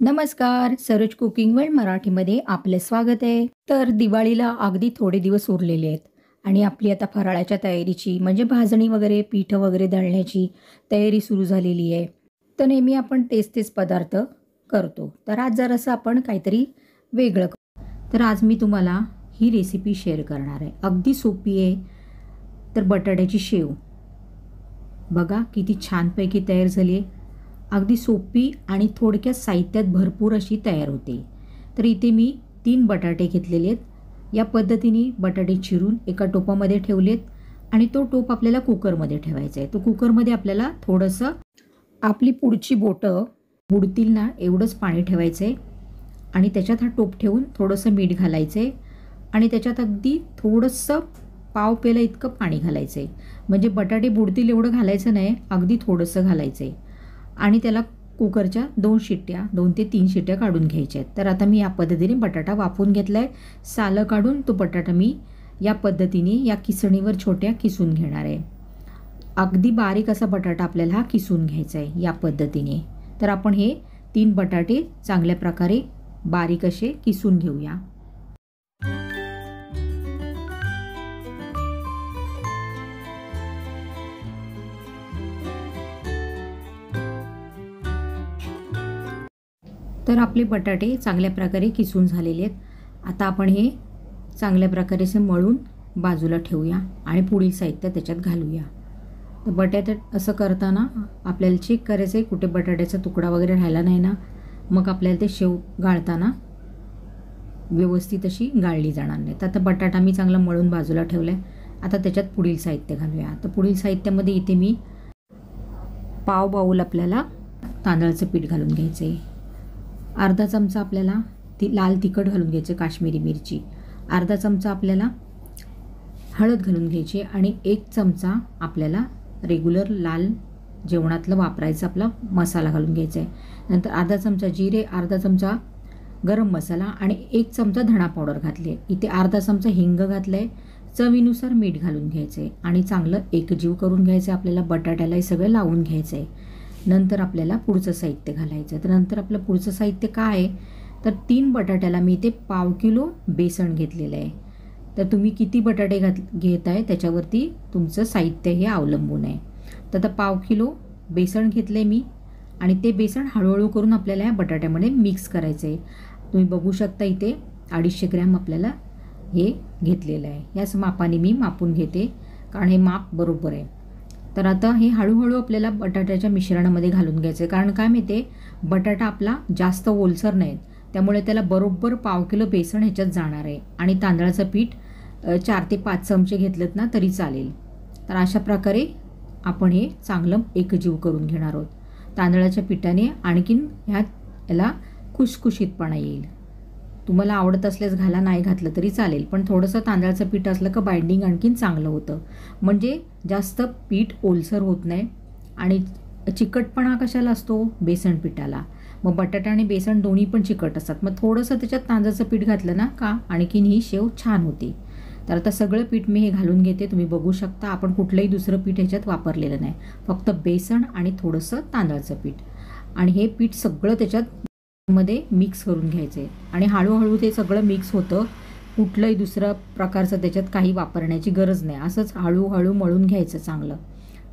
नमस्कार, Saroj cooking world मराठीमध्ये आपले स्वागत आहे. तर दिवाळीला अगदी थोडे दिवस उरलेले आहेत आणि आपली आता फराळाच्या तयारीची म्हणजे भाजणी वगैरे, पीठ वगैरे दळण्याची तयारी सुरू झालेली आहे. तर नेहमी आपण तेच पदार्थ करतो. तर आज जरासं आपण काहीतरी वेगळं करू. तर आज मी तुम्हाला ही रेसिपी शेअर करणार आहे. अगदी सोपी आहे. तर बटाट्याची शेव बघा किती छानपैकी तयार झाली आहे. अगदी सोपी आणि थोडक्यात साहित्यात भरपूर अशी तयार होते. तर इथे मी 3 बटाटे घेतलेले आहेत. या पद्धतीने बटाटे चिरून एका टोपामध्ये ठेवलेत आणि तो टोप आपल्याला कुकरमध्ये ठेवायचा आहे. तो कुकरमध्ये आपल्याला थोडंसं आपली पुढची बोटं बुडतील ना एवढंच पाणी ठेवायचं आहे आणि त्याच्यात हा टोप ठेवून थोडंसं मीठ घालायचं आहे आणि त्याच्यात अगदी थोडंसं पाव पेला इतकं पाणी घालायचं आहे. म्हणजे बटाटे बुडतील एवढं घालायचं नाही, अगदी थोडंसं घालायचं आहे आणि त्याला कुकरच्या 2 ते 3 शिट्ट्या काढून घ्यायच्या आहेत. तर आता मी या पद्धतीने बटाटा वाफवून घेतला आहे. सालं काढून तो बटाटा मी या पद्धतीने या किसणीवर छोट्या किसून घेणार आहे. अगदी बारीक असा बटाटा आपल्याला हा किसून घ्यायचा आहे या पद्धतीने. तर आपण हे 3 बटाटे चांगल्या प्रकारे बारीक असे किसून घेऊया. तर आपले बटाटे चांगल्या प्रकारे किसून झालेले आहेत. आता आपण हे चांगल्या प्रकारे असे मळून बाजूला ठेवूया आणि पुढील साहित्य त्याच्यात घालूया. तर बटाट्यात असं करताना आपल्याला चेक करायचं आहे कुठे बटाट्याचा तुकडा वगैरे राहिला नाही ना, मग आपल्याला ते शेव गाळताना व्यवस्थित अशी गाळली जाणार नाही. तर आता बटाटा मी चांगला मळून बाजूला ठेवला आहे. आता त्याच्यात पुढील साहित्य घालूया. तर पुढील साहित्यामध्ये इथे मी पाव बाऊल आपल्याला तांदळाचं पीठ घालून घ्यायचं आहे. अर्धा चमचा आपल्याला लाल तिखट घालून घ्यायचे, काश्मीरी मिरची. अर्धा चमचा आपल्याला हळद घालून घ्यायची आणि 1 चमचा आपल्याला रेग्युलर लाल जेवणातलं वापरायचं आपला मसाला घालून घ्यायचा आहे. नंतर अर्धा चमचा जिरे, अर्धा चमचा गरम मसाला आणि 1 चमचा धणा पावडर घातली आहे. इथे अर्धा चमचा हिंग घातलं आहे. चवीनुसार मीठ घालून घ्यायचं आहे आणि चांगलं एकजीव करून घ्यायचं आहे. आपल्याला बटाट्याला हे सगळं लावून घ्यायचं आहे. नंतर आपल्याला पुढचं साहित्य घालायचं. तर नंतर आपलं पुढचं साहित्य काय आहे, तर 3 बटाट्याला मी इथे पाव किलो बेसन घेतलेलं आहे. तर तुम्ही किती बटाटे घेत आहे त्याच्यावरती तुमचं साहित्य हे अवलंबून आहे. तर आता पाव किलो बेसन घेतलं आहे मी आणि ते बेसन हळूहळू करून आपल्याला या बटाट्यामध्ये मिक्स करायचं आहे. तुम्ही बघू शकता इथे 250 ग्रॅम आपल्याला हे घेतलेलं आहे. याच मापाने मी मापून घेते कारण हे माप बरोबर आहे. तर आता हे हळूहळू आपल्याला बटाट्याच्या मिश्रणामध्ये घालून घ्यायचं आहे. कारण काय माहिती आहे, बटाटा आपला जास्त ओलसर नाही, त्यामुळे त्याला बरोबर पाव किलो बेसन ह्याच्यात जाणार आहे आणि तांदळाचं पीठ 4 ते 5 चमचे घेतलेत ना तरी चालेल. तर अशा प्रकारे आपण हे चांगलं एकजीव करून घेणार आहोत. तांदळाच्या पिठाने आणखीन याला खुसखुशीतपणा येईल. तुम्हाला आवडत असल्यास घाला, नाही घातलं तरी चालेल, पण थोडंसं तांदळाचं पीठ असलं का बाइंडिंग आणखीन चांगलं होतं. म्हणजे जास्त पीठ ओलसर होत नाही आणि चिकटपणा कशाला असतो, बेसन पिठाला. मग बटाटा आणि बेसन दोन्ही पण चिकट असतात. मग थोडंसं त्याच्यात तांदळाचं पीठ घातलं ना का आणखीन ही शेव छान होते. तर आता सगळं पीठ मी हे घालून घेते. तुम्ही बघू शकता आपण कुठलंही दुसरं पीठ ह्याच्यात वापरलेलं नाही, फक्त बेसन आणि थोडंसं तांदळाचं पीठ आणि हे पीठ सगळं त्याच्यात मध्ये मिक्स करून घ्यायचे आणि हळूहळू ते सगळं मिक्स होतं. कुठलंही दुसरं प्रकारचं त्याच्यात काही वापरण्याची गरज नाही. असंच हळूहळू मळून घ्यायचं चांगलं.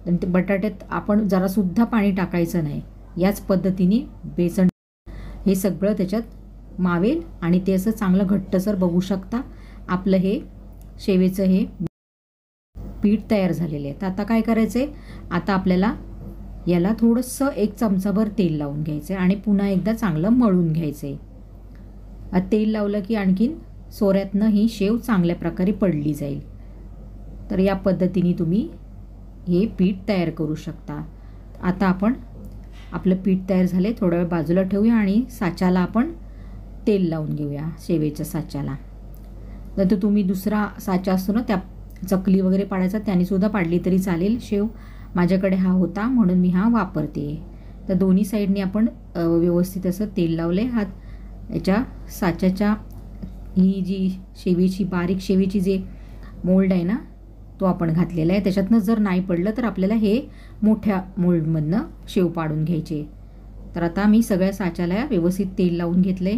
आणि ते बटाट्यात आपण जरासुद्धा पाणी टाकायचं नाही. याच पद्धतीने बेसन हे सगळं त्याच्यात मावेल आणि ते असं चांगलं घट्टसर बघू शकता आपलं हे शेवेचं हे पीठ तयार झालेलं आहे. तर आता काय करायचं आहे, आता आपल्याला याला थोडंसं 1 चमचाभर तेल लावून घ्यायचं आहे आणि पुन्हा एकदा चांगलं मळून घ्यायचं आहे. तेल लावलं की आणखीन सोऱ्यातनं ही शेव चांगल्या प्रकारे पडली जाईल. तर या पद्धतीने तुम्ही हे पीठ तयार करू शकता. आता आपण आपलं पीठ तयार झाले, थोडा वेळ बाजूला ठेवूया आणि साच्याला आपण तेल लावून घेऊया, शेवेच्या साच्याला. तर तुम्ही दुसरा साचा असतो ना, त्या चकली वगैरे पाडायचा त्यानेसुद्धा पाडली तरी चालेल शेव. माझ्याकडे हा होता म्हणून मी हा वापरते. तर दोन्ही साईडने आपण व्यवस्थित असं तेल लावले. याच्या साच्याच्या ही जी शेवेची बारीक शेवेची जे मोल्ड आहे ना तो आपण घातलेला आहे. त्याच्यातनं जर नाही पडलं तर आपल्याला हे मोठ्या मोल्डमधनं शेव पाडून घ्यायचे. तर आता मी सगळ्या साच्याला व्यवस्थित तेल लावून घेतले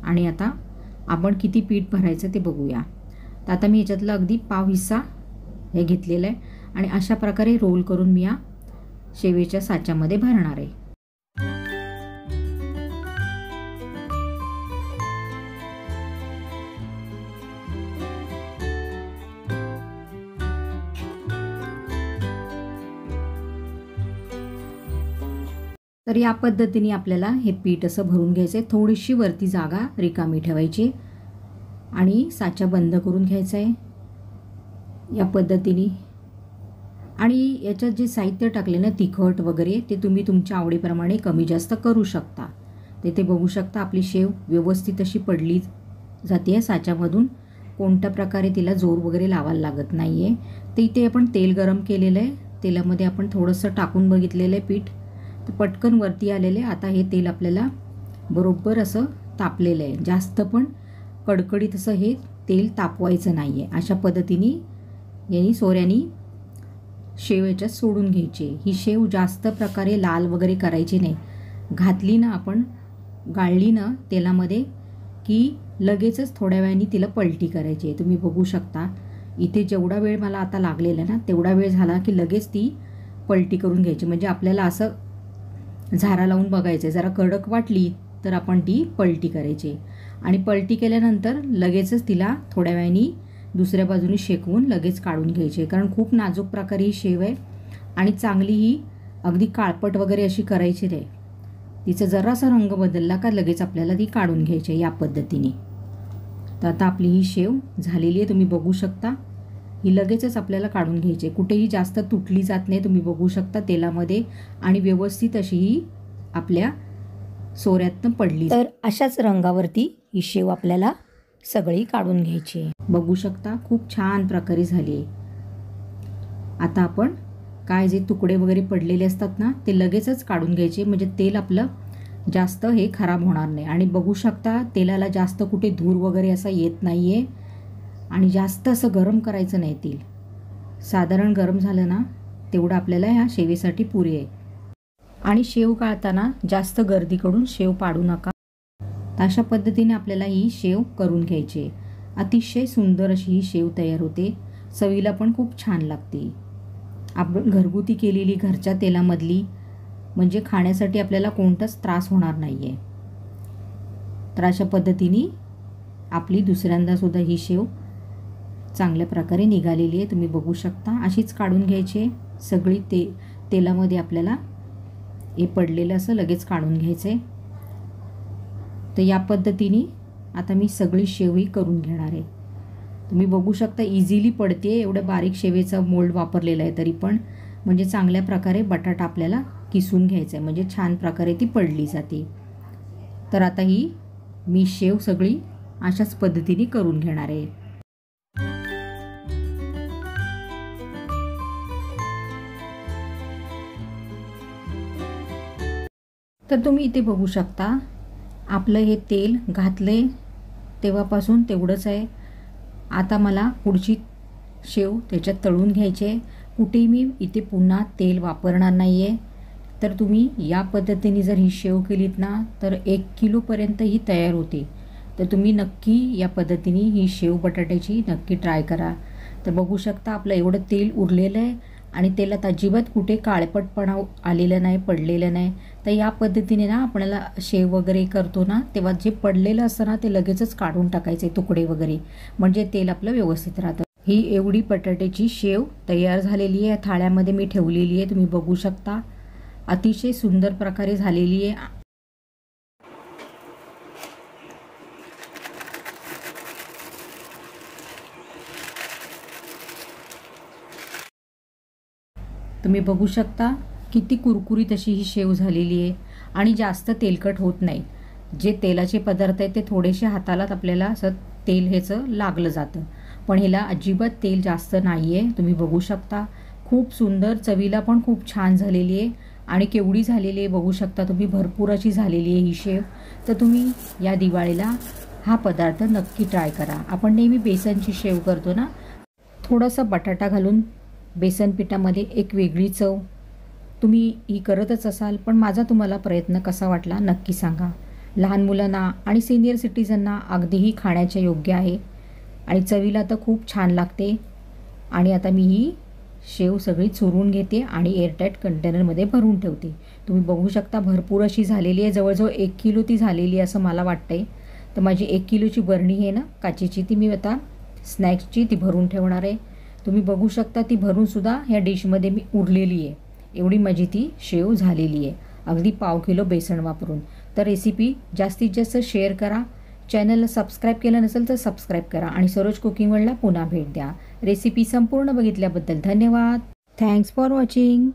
आणि आता आपण किती पीठ भरायचं ते बघूया. तर आता मी याच्यातलं अगदी पाव हिस्सा हे घेतलेलं आहे आणि अशा प्रकारे रोल करून मी या शेवेच्या साच्यामध्ये भरणार आहे. तर या पद्धतीने आपल्याला हे पीठ असं भरून घ्यायचं आहे. थोडीशी वरती जागा रिकामी ठेवायची आणि साचा बंद करून घ्यायचा आहे या पद्धतीने. आणि याच्यात जे साहित्य टाकले ना तिखट वगैरे ते तुम्ही तुमच्या आवडीप्रमाणे कमी जास्त करू शकता. ते बघू शकता आपली शेव व्यवस्थित अशी पडली जाते आहे साच्यामधून. कोणत्या प्रकारे तिला जोर वगैरे लावायला लागत नाही आहे. तर इथे आपण तेल गरम केलेलं आहे. तेलामध्ये आपण थोडंसं टाकून बघितलेलं आहे पीठ, तर पटकन वरती आलेले. आता हे तेल आपल्याला बरोबर असं तापलेलं आहे. जास्त पण कडकडीत असं हे तेल तापवायचं नाही आहे. अशा पद्धतीने यांनी सोऱ्यानी शेव याच्यात सोडून घ्यायची. ही शेव जास्त प्रकारे लाल वगैरे करायची नाही. घातली ना आपण, गाळली ना तेलामध्ये की लगेचच थोड्या वेळाने तिला पलटी करायची आहे. तुम्ही बघू शकता इथे जेवढा वेळ मला आता लागलेला ना तेवढा वेळ झाला की लगेच ती पलटी करून घ्यायची. म्हणजे आपल्याला असं झारा लावून बघायचं, जरा कडक वाटली तर आपण ती पलटी करायची आणि पलटी केल्यानंतर लगेचच तिला थोड्या वेळाने दुसऱ्या बाजूने शेकवून लगेच काढून घ्यायची. कारण खूप नाजूक प्रकारे ही शेव आहे आणि चांगली ही अगदी काळपट वगैरे अशी करायची नाही. तिचा जरासा रंग बदलला का लगेच आपल्याला ती काढून घ्यायची आहे या पद्धतीने. तर आता आपली ही शेव झालेली आहे. तुम्ही बघू शकता ही लगेचच आपल्याला काढून घ्यायची. कुठेही जास्त तुटली जात नाही. तुम्ही बघू शकता तेलामध्ये आणि व्यवस्थित अशी ही आपल्या सोऱ्यातनं पडली. तर अशाच रंगावरती ही शेव आपल्याला सगळी काढून घ्यायची आहे. बघू शकता खूप छान प्रकारे झाली आहे. आता आपण काय जे तुकडे वगैरे पडलेले असतात ना ते लगेचच काढून घ्यायचे, म्हणजे तेल आपलं जास्त हे खराब होणार नाही. आणि बघू शकता तेलाला जास्त कुठे धूर वगैरे असा येत नाही आहे आणि जास्त असं गरम करायचं नाही. तेल साधारण गरम झालं ना तेवढं आपल्याला ह्या शेवेसाठी पुरे आहे. आणि शेव काढताना जास्त गर्दीकडून शेव पाडू नका. अशा पद्धतीने आपल्याला ही शेव करून घ्यायची आहे. अतिशय सुंदर अशी ही शेव तयार होते. चवीला पण खूप छान लागते. आपण घरगुती केलेली घरच्या तेलामधली, म्हणजे खाण्यासाठी आपल्याला कोणताच त्रास होणार नाही आहे. तर अशा पद्धतीने आपली दुसऱ्यांदासुद्धा ही शेव चांगल्या प्रकारे निघालेली आहे. तुम्ही बघू शकता अशीच काढून घ्यायची आहे. सगळी तेलामध्ये आपल्याला हे पडलेलं असं लगेच काढून घ्यायचं आहे. तर या पद्धतीने आता मी सगळी शेव ही करून घेणार आहे. तुम्ही बघू शकता इझिली पडते. एवढं बारीक शेवेचा मोल्ड वापरलेला आहे तरी पण म्हणजे चांगल्या प्रकारे बटाटा आपल्याला किसून घ्यायचा आहे, म्हणजे छान प्रकारे ती पडली जाते. तर आता ही मी शेव सगळी अशाच पद्धतीने करून घेणार आहे. तर तुम्ही इथे बघू शकता आपलं हे तेल घातले तेव्हापासून तेवढंच आहे. आता मला पुढची शेव त्याच्यात तळून घ्यायची आहे. कुठेही मी इथे पुन्हा तेल वापरणार नाही आहे. तर तुम्ही या पद्धतीने जर ही शेव केलीत ना तर 1 किलोपर्यंत ही तयार होते. तर तुम्ही नक्की या पद्धतीने ही शेव बटाट्याची नक्की ट्राय करा. तर बघू शकता आपलं एवढं तेल उरलेलं आहे आणि तेलात अजिबात कुठे काळपटपणा आलेलं नाही, पडलेलं नाही. तर या पद्धतीने ना आपल्याला शेव वगैरे करतो ना तेव्हा जे पडलेलं असतं ना ते लगेचच काढून टाकायचे तुकडे वगैरे, म्हणजे तेल आपलं व्यवस्थित राहतं. ही एवढी बटाट्याची शेव तयार झालेली आहे. थाळ्यामध्ये मी ठेवलेली आहे. तुम्ही बघू शकता अतिशय सुंदर प्रकारे झालेली आहे. तुम्ही बघू शकता किती कुरकुरीत अशी ही शेव झालेली आहे आणि जास्त तेलकट होत नाही. जे तेलाचे पदार्थ आहेत ते थोडेसे हाताला आपल्याला असं तेल ह्याचं लागलं जातं, पण ह्याला अजिबात तेल जास्त नाही आहे. तुम्ही बघू शकता खूप सुंदर, चवीला पण खूप छान झालेली आहे आणि केवढी झालेली आहे बघू शकता तुम्ही. भरपूर अशी झालेली आहे ही शेव. तर तुम्ही या दिवाळीला हा पदार्थ नक्की ट्राय करा. आपण नेहमी बेसनची शेव करतो ना, थोडासा बटाटा घालून बेसन पिठामध्ये एक वेगळी चव तुम्ही ही करतच असाल, पण माझा तुम्हाला प्रयत्न कसा वाटला नक्की सांगा. लहान मुलांना आणि सिनियर सिटीजनना अगदीही खाण्याच्या योग्य आहे आणि चवीला तर खूप छान लागते. आणि आता मी ही शेव सगळी चुरून घेते आणि एअरटाईट कंटेनरमध्ये भरून ठेवते. तुम्ही बघू शकता भरपूर अशी झालेली आहे, जवळजवळ 1 किलो ती झालेली आहे असं मला वाटतंय. तर माझी 1 किलोची बरणी आहे ना काचेची, ती मी आता स्नॅक्सची ती भरून ठेवणार आहे. तुम्ही बघू शकता ती भरूनसुद्धा ह्या डिशमध्ये मी उरलेली आहे. एवढी माझी ती शेव झालेली आहे, अगदी पाव किलो बेसन वापरून. तर रेसिपी जास्तीत जास्त शेअर करा. चॅनलला सबस्क्राईब केलं नसेल तर सबस्क्राईब करा आणि सरोज कुकिंग वर्ल्डला पुन्हा भेट द्या. रेसिपी संपूर्ण बघितल्याबद्दल धन्यवाद. Thanks for watching.